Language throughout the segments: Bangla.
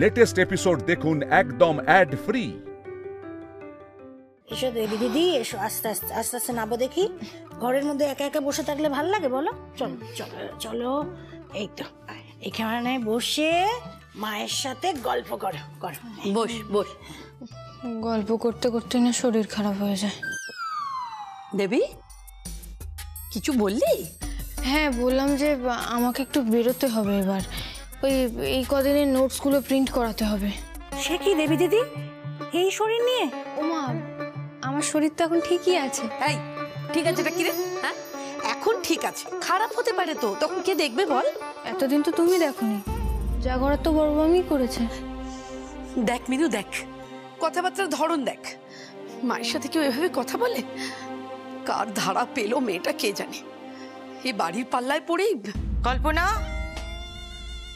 লেটেস্ট এপিসোড দেখুন একদম অ্যাড ফ্রি। এসো দেবী দিদি, এসো। আস্তে আস্তে আস্তে আস্তে নাবো দেখি। ঘরের মধ্যে একা একা বসে থাকলে ভালো লাগে বলো? চলো চলো চলো, এই তো এখানে বসে মায়ের সাথে গল্প করো। করো, বস বস। গল্প করতে করতে না শরীর খারাপ হয়ে যায়। দেবী, কিছু বললি? হ্যাঁ, বললাম যে আমাকে একটু বেরোতে হবে এবার। ওই এই কদিনের নোটসগুলো প্রিন্ট করাতে হবে। সে কি দেবী দিদি, এই শরীর নিয়ে? ওমা, আমার শরীর তো এখন ঠিকই আছে। এই ঠিক আছে, এটা কি রে? হ্যাঁ, এখন ঠিক আছে, খারাপ হতে পারে তো, তখন কে দেখবে বল? এতদিন তো তুমি দেখোনি, যা করার তো বড় মামি করেছে। দেখ মিনু, দেখ কথাবার্তার ধরন দেখ। মায়ের সাথে কেউ এভাবে কথা বলে? কার ধারা পেলো মেয়েটা কে জানে। এই বাড়ির পাল্লায় পড়েই। কল্পনা,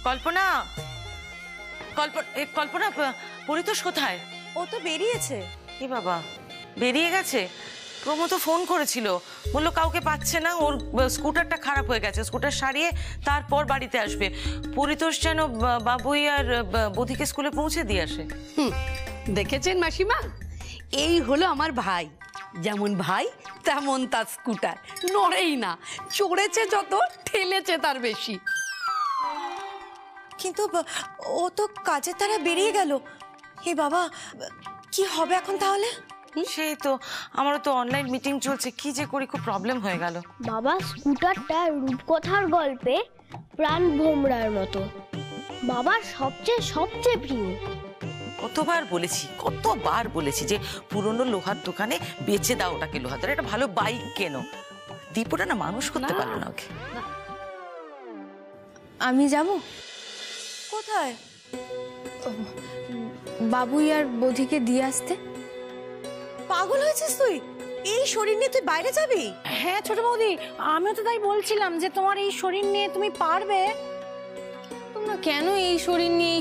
কল্পনা, কল্পনা, পরিতোষ কোথায়? ও তো বেরিয়েছে। এ বাবা, বেরিয়ে গেছে? প্রমো তো ফোন করেছিল, বললো কাউকে পাচ্ছে না, ওর স্কুটারটা খারাপ হয়ে গেছে, স্কুটার সারিয়ে তারপর বাড়িতে আসবে। পরিতোষ যেন বাবুই আর বধিকে স্কুলে পৌঁছে দিয়ে আসে। দেখেছেন মাসিমা, এই হলো আমার ভাই। যেমন ভাই তেমন তার স্কুটার, নড়েই না। চড়েছে যত, ঠেলেছে তার বেশি। কিন্তু ও তো কাজের তারা বেরিয়ে গেল। হে বাবা, কি হবে এখন তাহলে? সেই তো, আমারও তো অনলাইন মিটিং চলছে, কি যে করি, খুব প্রবলেম হয়ে গেল। বাবা, স্কুটারটা রূপকথার গল্পে প্রাণ ভোমরার মতো, বাবার সবচেয়ে সবচেয়ে প্রিয়। কতবার বলেছি যে পুরনো লোহার দোকানে বেচে দাও ওটাকে, লোহার একটা ভালো বাইক কেনো। দীপুটা না মানুষ করতে পারলো না ওকে। আমি যাব কোথায়? বাবুই আর বধিকে দিয়ে আসতে। পাগল হয়েছিস তুই? এই শরীর নিয়ে তুই বাইরে যাবি? হ্যাঁ ছোট বৌদি, আমিও তো তাই বলছিলাম যে তোমার এই শরীর নিয়ে তুমি পারবে। তোমরা কেন এই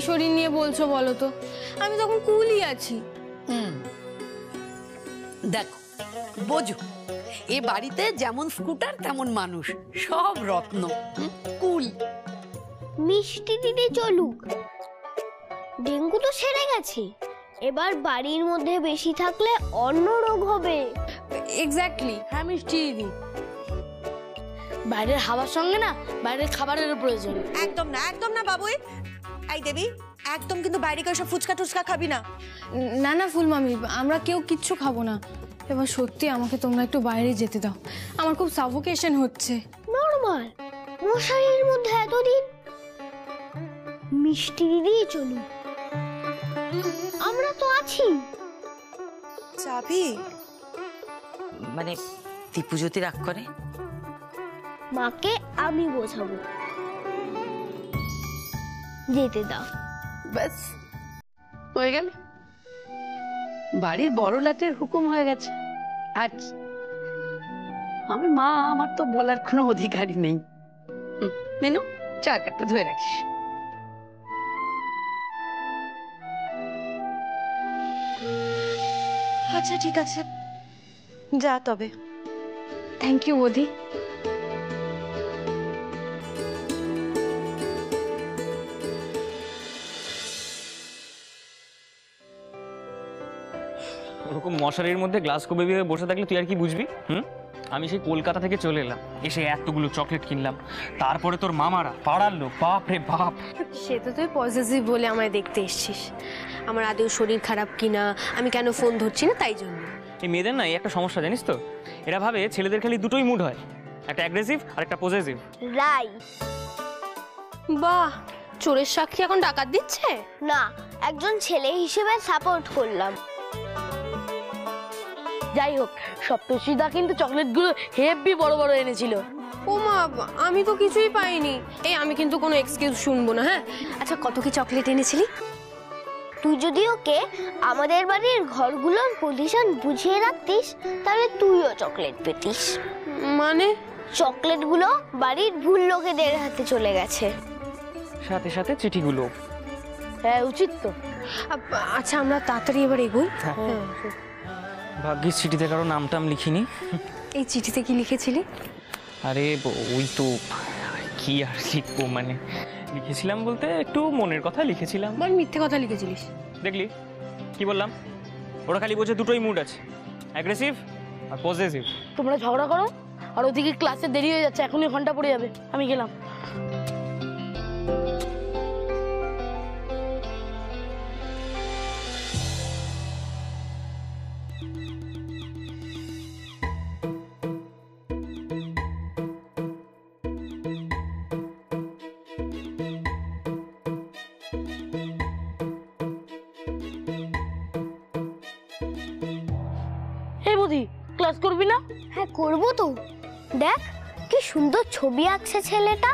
শরীর নিয়ে বলছো বলো তো? আমি তখন কুলই আছি। দেখো বোঝো, এ বাড়িতে যেমন স্কুটার তেমন মানুষ, সব রত্ন। কুল। মিষ্টি দিদি চলুক, ডেঙ্গু তো সেরে গেছে, এবার বাড়ির মধ্যে বেশি থাকলে অন্য রোগ হবে। এক্স্যাক্টলি। হ্যাঁ মিষ্টি দিদি, বাইরের হাওয়ার সঙ্গে না বাইরের খাবারের প্রয়োজন। একদম না, একদম না বাবুই। এই দেবী, একদম কিন্তু বাইরে কেউ সব ফুচকা টুচকা খাবি না। না না ফুল মামি, আমরা কেউ কিচ্ছু খাবো না। এবার সত্যি আমাকে তোমরা একটু বাইরে যেতে দাও, আমার খুব সাফোকেশন হচ্ছে। নরমাল, মশারির মধ্যে এতদিন। মিষ্টি দিদি চলুক, আমরা তো আছি। যাবি? মানে দীপু যদি রাগ করে? মাকে আমি বোঝাবো, যেতে দাও। ব্যাস হয়ে গেল, বাড়ির বড় লাটের হুকুম হয়ে গেছে। আর আমি মা, আমার তো বলার কোনো অধিকারই নেই। মেনু, চা কাপটা ধুয়ে রাখিস। আচ্ছা ঠিক আছে, যা তবে। থ্যাংক ইউ বৌদি। ওরকম মশারির মধ্যে গ্লাসকো বেবি হয়ে বসে থাকলে তুই আর কি বুঝবি? আমি সেই কলকাতা থেকে চলে এলাম, এসে এতগুলো চকলেট কিনলাম, তারপরে তোর মামারা পাড়ার লোক, বাপ রে বাপ। সে তো তুই পজিটিভ বলে আমায় দেখতে এসেছিস, আমার আদেও শরীর খারাপ কিনা, আমি কেন ফোন ধরছি না তাই জন্য। এই মেয়েদের না এই একটা সমস্যা জানিস তো, এরা ভাবে ছেলেদের খালি দুটোই মুড হয়, একটা অ্যাগ্রেসিভ আর একটা পজেসিভ। রাই, বাহ, চোরের সাক্ষী এখন ডাকাত দিচ্ছে? না, একজন ছেলে হিসেবে সাপোর্ট করলাম। যাই হোক, সপ্তর্ষিদা কিন্তু চকলেটগুলো হেভি বড় বড় এনেছিল। ও মা, আমি তো কিছুই পাইনি। এই আমি কিন্তু কোনো এক্সকিউজ শুনবো না। হ্যাঁ, আচ্ছা কত কি চকলেট এনেছিলি? তুই যদি ওকে আমাদের বাড়ির ঘরগুলোর পজিশন বুঝিয়ে রাখতিস, তাহলে তুইও চকলেট পেতিস। মানে? চকলেটগুলো বাড়ির ভুল লোকেদের হাতে চলে গেছে, সাথে সাথে চিঠিগুলো। হ্যাঁ, উচিত তো। আচ্ছা আমরা তাড়াতাড়ি এবার এগোই। হ্যাঁ, ভাগ্যিস চিঠিতে কারো নাম টাম লিখিনি। এই চিঠিতে কি লিখেছিলি? আরে ওই তো কি আর লিখবো, মানে লিখেছিলাম বলতে একটু মনের কথা লিখেছিলাম। বল মিথ্যে কথা লিখেছিলিস। দেখলি কি বললাম? ওরা খালি বোঝে দুটোই মুড আছে, অ্যাগ্রেসিভ আর পজেসিভ। তোমরা ঝগড়া করো আর ওদিকে ক্লাসে দেরি হয়ে যাচ্ছে, এখনই ঘন্টা পড়ে যাবে। আমি গেলাম। ক্লাস করবি না? হ্যাঁ করবো তো। দেখ কি সুন্দর ছবি আঁকছে ছেলেটা।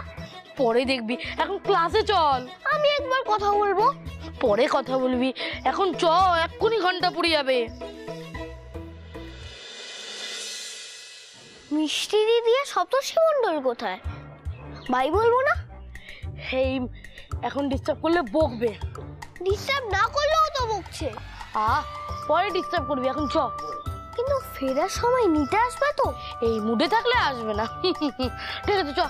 পরে দেখবি, এখন ক্লাসে চল। আমি একবার কথা বলবো। পরে কথা বলবি, এখন চ, এক্ষুনি ঘন্টা পড়ে যাবে। মিষ্টি দিদি আর সপ্তর্ষি মণ্ডল কোথায়? বাই বলবো না? হেই, এখন ডিস্টার্ব করলে বকবে। ডিস্টার্ব না করলেও তো বকছে। পরে ডিস্টার্ব করবি, এখন চ। কিন্তু ফেরার সময় নিতে আসবে তো? এই মুডে থাকলে আসবে না। ঠিক আছে চ।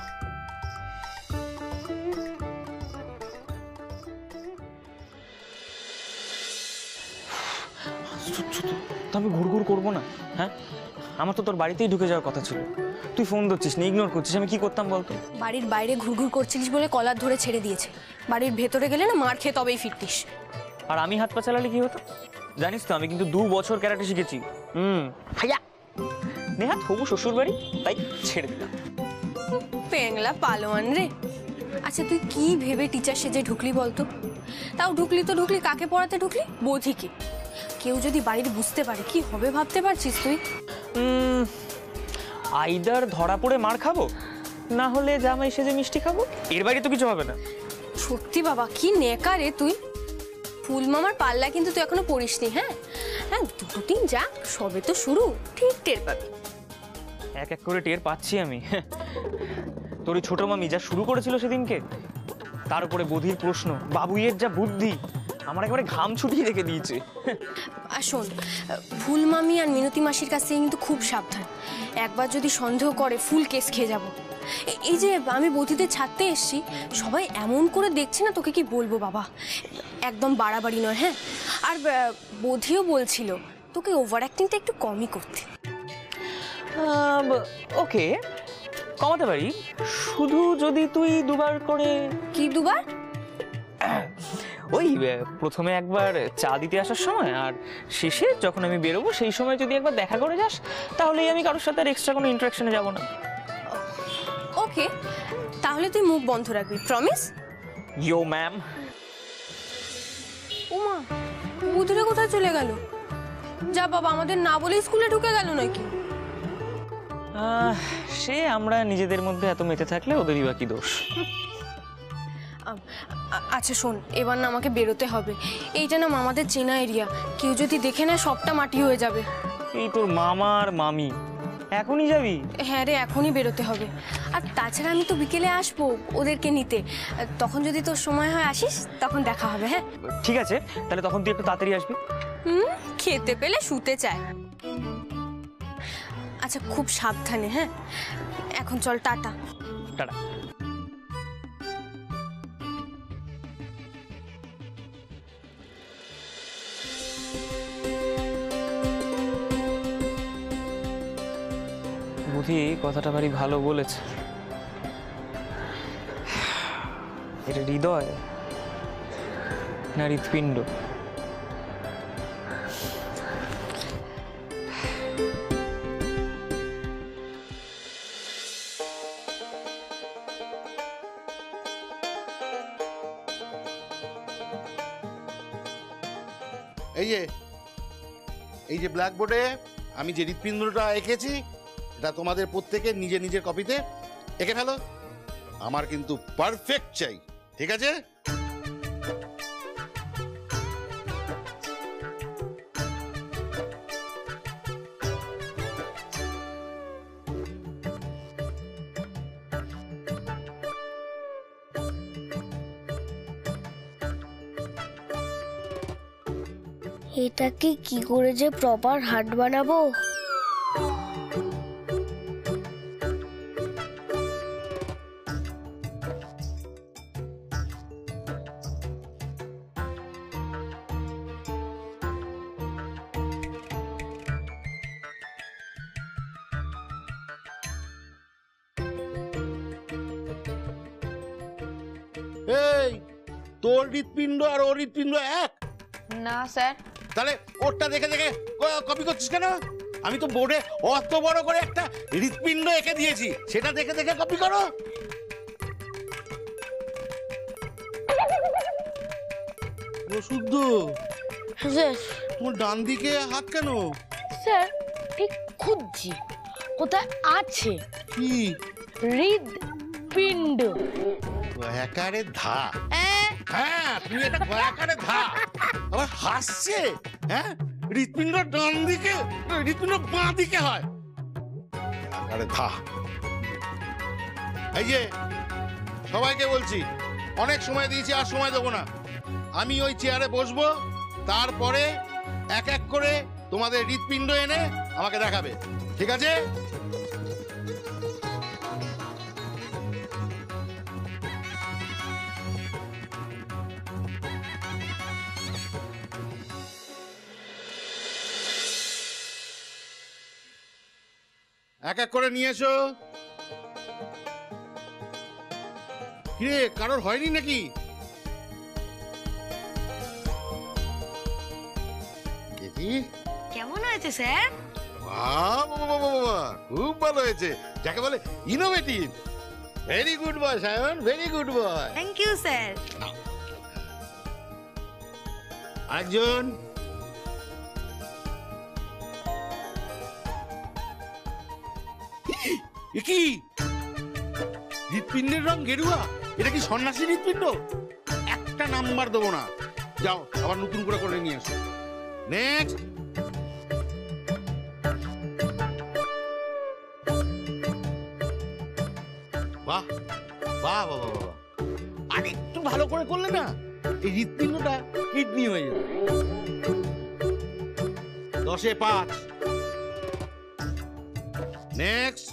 তো আমি ঘুরঘুর করবো না? হ্যাঁ, আমার তো তোর বাড়িতেই ঢুকে যাওয়ার কথা ছিল। তুই ফোন ধরছিস না, ইগনোর করছিস, আমি কি করতাম বলতো? বাড়ির বাইরে ঘুরঘুর করছিলিস বলে কলার ধরে ছেড়ে দিয়েছে। বাড়ির ভেতরে গেলে না মার খেয়ে তবেই ফিরতিস। আর আমি হাত পা চালালে কি হতো জানিস তো? আমি কিন্তু 2 বছর ক্যারাটে শিখেছি। ভাইয়া নেহাত হবু শ্বশুর বাড়ি, তাই ছেড়ে দিলাম। পেংলা পালোয়ান রে। আচ্ছা তুই কি ভেবে টিচার সেজে ঢুকলি বলতো? তাও ঢুকলি তো ঢুকলি, কাকে পড়াতে ঢুকলি? বোধিকে। কেউ যদি বাড়িতে বুঝতে পারে কি হবে ভাবতে পারছিস তুই? আইদার ধরা পড়ে মার খাবো, না হলে জামাই সেজে মিষ্টি খাবো। এর বাইরে তো কিছু হবে না। সত্যি বাবা কি নেকা রে তুই। ফুল মামার পাল্লা কিন্তু তুই এখনো পড়িসনি। হ্যাঁ হ্যাঁ, 2 দিন যাক, সবে তো শুরু, ঠিক টের পাবি। এক এক করে টের পাচ্ছি আমি। তোর ছোট মামি যা শুরু করেছিল সেদিনকে, তার উপরে বোধির প্রশ্ন, বাবুইয়ের যা বুদ্ধি, আমার একেবারে ঘাম ছুটিয়ে রেখে দিয়েছে। আর শোন, ফুল মামি আর মিনতি মাসির কাছ থেকে কিন্তু খুব সাবধান। একবার যদি সন্দেহ করে ফুল কেস খেয়ে যাব। এই যে আমি বৌদিদের ছাড়তে এসছি, সবাই এমন করে দেখছে না, তোকে কি বলবো বাবা, একদম বাড়াবাড়ি নয়। হ্যাঁ, আর বোধিও বলছিল তোকে ওভার অ্যাক্টিংটা একটু কমই করতে। ওকে, কমাতে পারি, শুধু যদি তুই 2 বার করে। কি 2 বার? ওই প্রথমে একবার চা দিতে আসার সময়, আর শেষে যখন আমি বেরোবো সেই সময় যদি একবার দেখা করে যাস, তাহলেই আমি কারোর সাথে আর এক্সট্রা কোনো ইন্টারাকশনে যাব না। ওকে, তাহলে তুই মুখ বন্ধ রাখবি, প্রমিস? ইয়ো ম্যাম। ওমা, বুধুরে কোথায় চলে গেল? যা বাবা, আমাদের না বলে স্কুলে ঢুকে গেল নাকি? সে আমরা নিজেদের মধ্যে এত মেতে থাকলে ওদেরই বা কি দোষ। আচ্ছা শোন, এবার না আমাকে বেরোতে হবে। এইটা না মামাদের চেনা এরিয়া, কেউ যদি দেখে না সবটা মাটি হয়ে যাবে। এই তোর মামা আর মামি, এখনই যাবি? হ্যাঁ রে, এখনই বেরোতে হবে। আর তাছাড়া আমি তো বিকেলে আসবো ওদেরকে নিতে, তখন যদি তোর সময় হয় আসিস, তখন দেখা হবে। হ্যাঁ ঠিক আছে, তাহলে তখন তুই একটু তাড়াতাড়ি আসবি। খেতে পেলে শুতে চায়। আচ্ছা খুব সাবধানে। হ্যাঁ, এখন চল, টাটা। টাটা। বুধি কথাটা ভারী ভালো বলেছে। এটা হৃদয় না হৃৎপিণ্ড? এই যে ব্ল্যাকবোর্ডে আমি যে হৃৎপিণ্ডটা এঁকেছি, এটা তোমাদের প্রত্যেকের নিজের নিজের কপিতে এঁকে ফেলো। আমার কিন্তু পারফেক্ট চাই, ঠিক আছে? এটাকে কি করে যে প্রপার হার্ট বানাবো? তোর হৃৎপিণ্ড আর ওর হৃৎপিণ্ড এক? না স্যার। তাহলে ওরটা দেখে দেখে কপি করছিস কেন? আমি তো বোর্ডে অত বড় করে একটা হৃৎপিণ্ড এঁকে দিয়েছি, সেটা দেখে দেখে কপি করো। প্রশুদ্ধ, তোমার ডান দিকে হাত কেন? স্যার ঠিক খুঁজছি কোথায় আছে কি? হৃদপিণ্ড। গয়াকারে ধা। হ্যাঁ, তুমি এটা গয়াকারে ধা। আবার হাসছে। হ্যাঁ, হৃৎপিণ্ড ডান দিকে, হৃৎপিণ্ড বাঁ দিকে হয়। গয়াকারে ধা। এই যে সবাইকে বলছি, অনেক সময় দিয়েছি, আর সময় দেবো না। আমি ওই চেয়ারে বসবো, তারপরে এক এক করে তোমাদের হৃৎপিণ্ড এনে আমাকে দেখাবে, ঠিক আছে? এক এক করে নিয়ে এসো। কিরে, কারোর হয়নি নাকি? কেমন হয়েছে স্যার? খুব ভালো হয়েছে, যাকে বলে innovative. Very good boy Sayan, very good boy. Thank you sir. আরেকজন। কি হৃৎপিণ্ডের রং গেরুয়া? এটা কি সন্ন্যাসী হৃৎপিণ্ড? একটা নাম্বার দেবো না। যাও, আবার নতুন করে করে নিয়ে আসো। নেক্সট। বাহ বাহ বাহ বাহ, আর একটু ভালো করে করলে না এই হৃৎপিণ্ডটা কিডনি হয়ে যাবে। 10-এ 5। নেক্সট।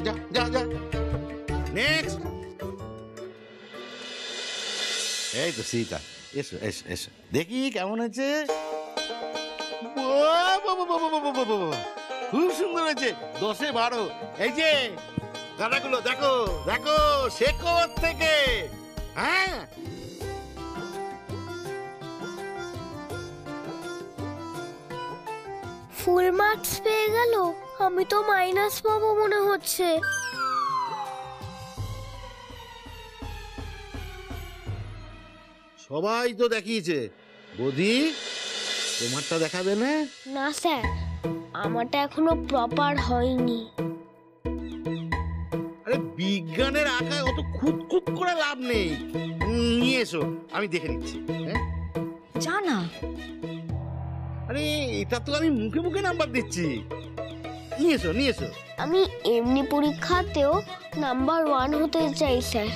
যা যা যা। নেক্সট। এই তো সীতা, এসো এসো এসো, দেখি কেমন হয়েছে। খুব সুন্দর হয়েছে, 10-এ 12। এই যে গাদাগুলো দেখো দেখো, শেখো থেকে। হ্যাঁ, ফুল মার্কস পেয়ে গেল, আমি তো মাইনাস পাবো মনে হচ্ছে। সবাই তো দেখিয়েছে, বৌদি তোমারটা দেখাবে না? না স্যার, আমারটা এখনো প্রপার হয়নি। আরে বিজ্ঞানের আঁকায় অত খুঁত খুঁত করে লাভ নেই। নিয়ে এসো, আমি দেখে নিচ্ছি। হ্যাঁ, জানা। আরে এটা তো আমি মুখে মুখে নাম্বার দিচ্ছি। নিয়ে এসো নিয়ে এসো। আমি এমনি পরীক্ষাতেও নাম্বার 1 হতে চাই স্যার,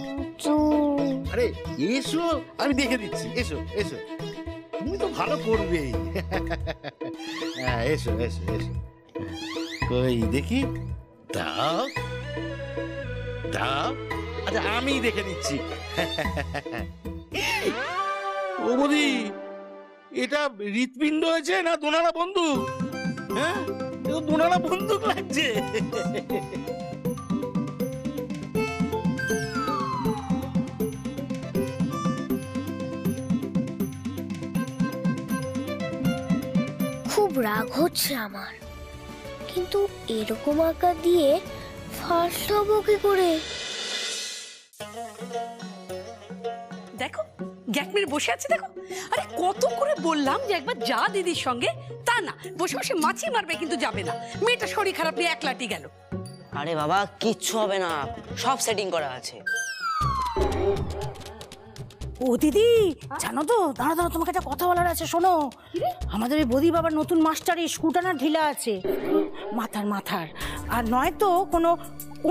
কিন্তু আরে এসো, আমি দেখে দিচ্ছি। এসো এসো, তুমি তো ভালো করবেই। হ্যাঁ, এসো এসো এসো। কই দেখি, দাও দাও। আচ্ছা, আমি দেখে নিচ্ছি। ও বৌদি, এটা হৃৎপিণ্ড হয়েছে না দোনালা বন্দুক? হ্যাঁ, দোনালা বন্দুক লাগছে। খুব রাগ হচ্ছে আমার, কিন্তু এরকম আঁকা দিয়ে ফার্স্ট হবো কি করে? দেখো জ্যাকমির বসে আছে, দেখো। আরে কত করে বললাম যে একবার যা দিদির সঙ্গে, তা না, বসে বসে মাছি মারবে কিন্তু যাবে না। মেয়েটা শরীর খারাপ নিয়ে একলাটি গেল। আরে বাবা, কিচ্ছু হবে না, সব সেটিং করা আছে। ও দিদি, জানো তো, দাঁড়া দাঁড়া, তোমাকে একটা কথা বলার আছে, শোনো। আমাদের এই বদি বাবার নতুন মাস্টার স্কুটার ঢিলা আছে মাথার, আর নয়তো কোনো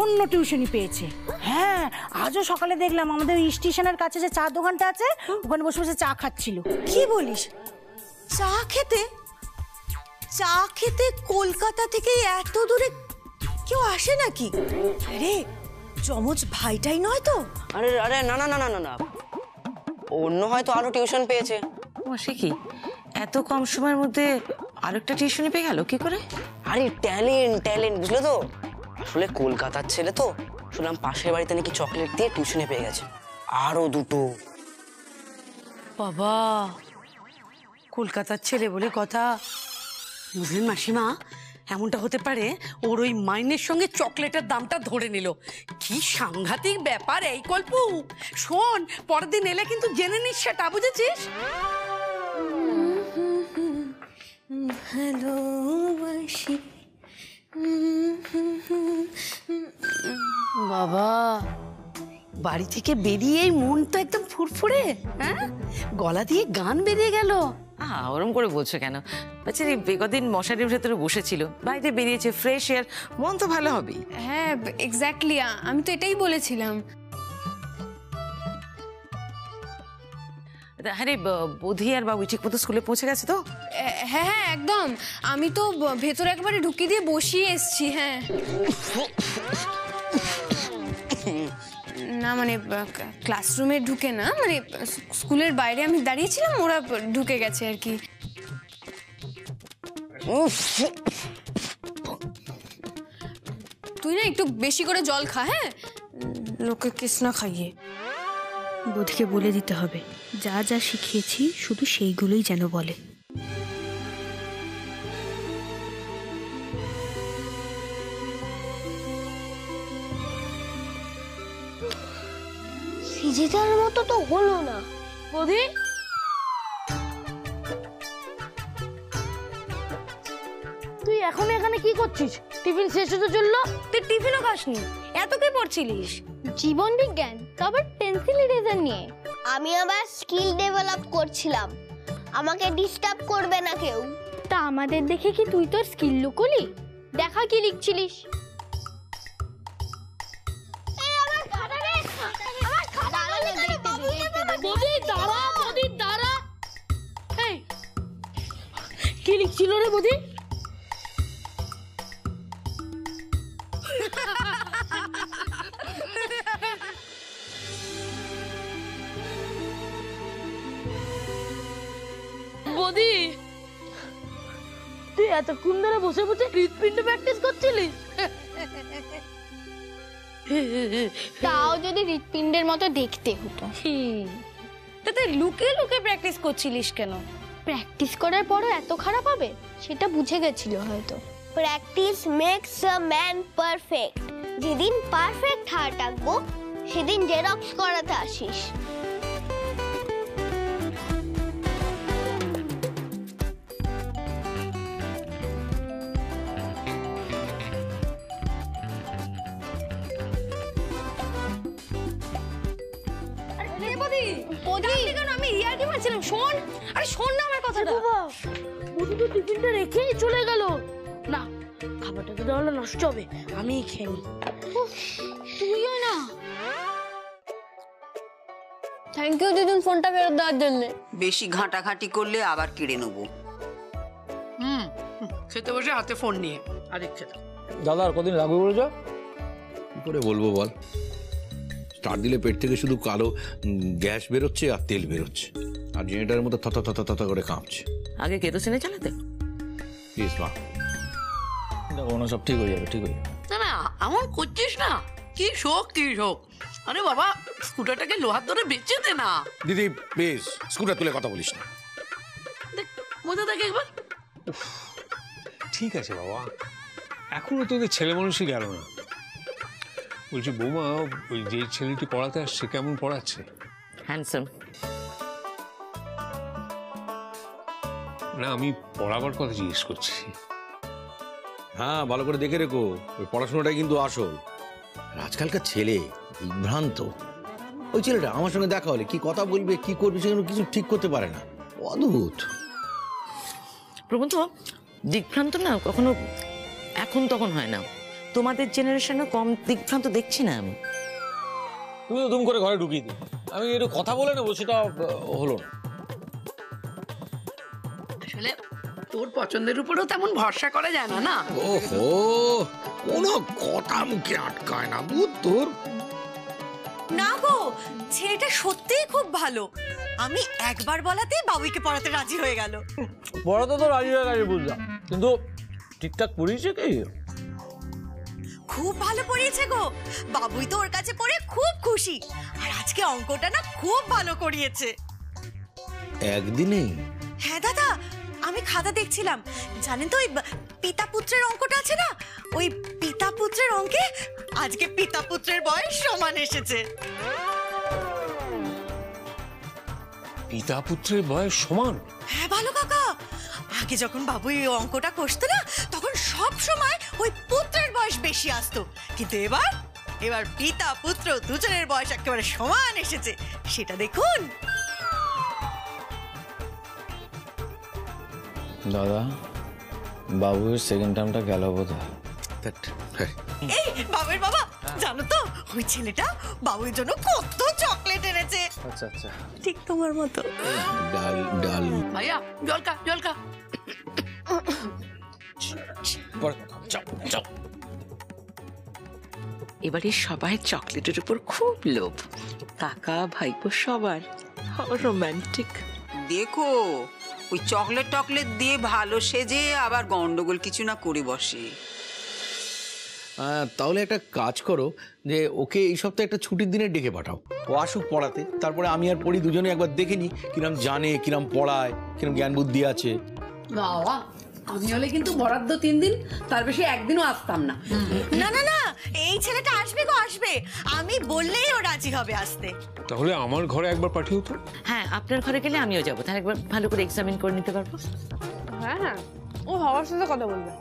অন্য টিউশনি পেয়েছে। হ্যাঁ, আজও সকালে দেখলাম আমাদের স্টেশনের কাছে যে চা দোকানটা আছে, ওখানে বসে বসে চা খাচ্ছিল। কি বলিস? চা খেতে? চা খেতে কলকাতা থেকে এত দূরে কেউ আসে নাকি? আরে যমজ ভাইটাই নয় তো? আরে আরে না না না না না, অন্য হয়তো আরো টিউশন পেয়েছে। ও সে কি এত কম সময়ের মধ্যে আরেকটা টিউশনি পেয়ে গেল কি করে? আরে ট্যালেন্ট ট্যালেন্ট, বুঝলে তো? আসলে কলকাতার ছেলে তো, শুনলাম পাশের বাড়িতে নাকি চকলেট দিয়ে টিউশনে পেয়ে গেছে আরো দুটো। বাবা, কলকাতার ছেলে বলে কথা। বুঝলেন মাসিমা, এমনটা হতে পারে ওর ওই মাইনের সঙ্গে চকলেটের দামটা ধরে নিল। কি সাংঘাতিক ব্যাপার এই কল্পু। শোন, পরের দিন এলে কিন্তু জেনে নিস সেটা, বুঝেছিস? ভালোবাসি। বাবা, বাড়ি থেকে বেরিয়েই মন তো একদম ফুরফুরে, হ্যাঁ? গলা দিয়ে গান বেরিয়ে গেল। ওরম করে বলছো কেন? বাচ্চারি বেকদিন মশারির ভেতরে বসেছিল, বাইরে বেরিয়েছে, ফ্রেশ এয়ার, মন তো ভালো হবেই। হ্যাঁ এক্স্যাক্টলি, আমি তো এটাই বলেছিলাম। হ্যাঁ রে, বোধি আর বাবু ঠিক মতো স্কুলে পৌঁছে গেছে তো? হ্যাঁ হ্যাঁ একদম, আমি তো ভেতরে একবারে ঢুকিয়ে দিয়ে বসিয়ে এসছি। হ্যাঁ না মানে ক্লাসরুমে ঢুকে না, মানে স্কুলের বাইরে আমি দাঁড়িয়েছিলাম, ওরা ঢুকে গেছে আর কি। তুই না একটু বেশি করে জল খা, হ্যাঁ? লোকে কিস না খাইয়ে। বোধকে বলে দিতে হবে, যা যা শিখিয়েছি শুধু সেইগুলোই যেন বলে। সিজিটার মতো তো হলো না। বোধি, তুই এখন এখানে কি করছিস? টিফিন শেষ হতে চললো, তুই টিফিনও খাসনি, এত কি পড়ছিলিস? জীবন বিজ্ঞান, তারপর পেন্সিল ইরেজার নিয়ে। আমি আবার স্কিল ডেভেলপ করছিলাম, আমাকে ডিস্টার্ব করবে না কেউ। তা আমাদের দেখে কি তুই তোর স্কিল লুকোলি? দেখা কি লিখছিলিস? কি লিখছিল রে বোধি? বদি, তুই এতক্ষণ ধরে বসে বসে হৃৎপিণ্ড প্র্যাকটিস করছিলিস? তাও যদি হৃৎপিণ্ডের মতো দেখতে হতো। তাতে লুকে লুকে প্র্যাকটিস করছিলিস কেন? প্র্যাকটিস করার পরও এত খারাপ হবে সেটা বুঝে গেছিল হয়তো। Practice makes a man perfect. যেদিন পারফেক্ট হার টাকবো সেদিন জেরক্স করাতে আসিস। আমি ইয়ার্কি মারছিলাম। শোন, আরে শোন না আমার কথাটা। বধু তো টিফিনটা রেখেই চলে গেল। না, খাবারটা তো তাহলে নষ্ট হবে, আমিই খেয়ে নি। তুইও না। থ্যাংক ইউ দিদুন ফোনটা ফেরত দেওয়ার জন্য। বেশি ঘাঁটাঘাঁটি করলে আবার কেড়ে নেবো। খেতে বসে হাতে ফোন নিয়ে আর ইচ্ছে না। দাদা আর কদিন লাগবে বলে যা? কি করে বলবো বল, স্টার্ট দিলে পেট থেকে শুধু কালো গ্যাস বেরোচ্ছে আর তেল বেরোচ্ছে, আর জেনারেটারের মতো থা থা থা করে কাঁপছে। আগে কেরোসিনে চালাতে? প্লিজ মা, ওনা সব ঠিক হয়ে যাবে, ঠিক হয়ে যাবে। না না, এমন করছিস না। কি শোক, কি শোক। আরে বাবা, স্কুটারটাকে লোহার ধরে বেঁচে দে না। দিদি প্লিজ, স্কুটার তুলে কথা বলিস না। দেখ মজা থাকে একবার। ঠিক আছে বাবা, এখনো তোদের ছেলে মানুষই গেল না। বলছি বৌমা, ওই যে ছেলেটি পড়াতে আসছে কেমন পড়াচ্ছে? হ্যান্ডসাম। না, আমি পড়াবার কথা জিজ্ঞেস করছি। হ্যাঁ, ভালো করে দেখে রেখো, ওই পড়াশোনাটাই কিন্তু আসল। আর আজকালকার ছেলে বিভ্রান্ত। ওই ছেলেটা আমার সঙ্গে দেখা হলে কি কথা বলবে, কি করবে, সেগুলো কিছু ঠিক করতে পারে না। অদ্ভুত। প্রবন্ধ দিকভ্রান্ত না কখনো এখন তখন হয় না, তোমাদের জেনারেশনে কম দিকভ্রান্ত দেখছি না আমি। তুমি তো দুম করে ঘরে ঢুকিয়ে দিই, আমি একটু কথা বলে নেবো, সেটা হলো না। আসলে তোর পছন্দের উপরেও তেমন ভরসা করা যায় না। না ওহো, কোনো কথা মুখে আটকায় না বুঝ তোর। না গো, ছেলেটা সত্যিই খুব ভালো। আমি একবার বলাতেই বাবুইকে পড়াতে রাজি হয়ে গেল। পড়াতে তো রাজি হয়ে গেছে বুঝলাম, কিন্তু ঠিকঠাক পড়িয়েছে কি? খুব ভালো পড়িয়েছে গো, বাবুই তো ওর কাছে পড়ে খুব খুশি। আর আজকে অঙ্কটা না খুব ভালো করিয়েছে। একদিনেই? হ্যাঁ দাদা, আমি খাতা দেখছিলাম, জানেন তো ওই পিতা পুত্রের অঙ্কটা আছে না, ওই পিতা পুত্রের অঙ্কে আজকে পিতা পুত্রের বয়স সমান এসেছে। পিতা পুত্রের বয়স সমান? হ্যাঁ ভালো কাকা, আগে যখন বাবু এই অঙ্কটা কষতো না তখন সব সময় ওই পুত্রের বয়স বেশি আসতো, কিন্তু এবার পিতা পুত্র দুজনের বয়স একেবারে সমান এসেছে, সেটা দেখুন। দাদা, বাবুর সেকেন্ড টার্মটা গেল বোধহয়। এই বাবুর বাবা, জানো তো ওই ছেলেটা বাবুর জন্য কত চকলেট এনেছে। আচ্ছা আচ্ছা, ঠিক তোমার মতো। ডাল ডাল ভাইয়া জল খা। এবারে সবাই চকলেটের উপর খুব লোভ, কাকা ভাইপো সবার। রোমান্টিক। দেখো ওই চকলেট টকলেট দিয়ে ভালো সেজে আবার গন্ডগোল কিছু না করে বসে। তাহলে একটা কাজ করো, যে ওকে এই সপ্তাহে একটা ছুটির দিনে ডেকে পাঠাও, ও আসুক পড়াতে, তারপরে আমি আর পড়ি দুজনে একবার দেখে নিই কিরম জানে, কিরম পড়ায়, কিরম জ্ঞান বুদ্ধি আছে। বাবা, আমি হলে কিন্তু বরাদ্দ 3 দিন, তার বেশি একদিনও আসতাম না। না না না, এই ছেলেটা আসবে গো আসবে, আমি বললেই ও রাজি হবে আসতে। তাহলে আমার ঘরে একবার পাঠিও তো। হ্যাঁ, আপনার ঘরে গেলে আমিও যাবো, তাহলে একবার ভালো করে এক্সামিন করে নিতে পারবো। হ্যাঁ, ও হওয়ার সাথে কথা বলবে।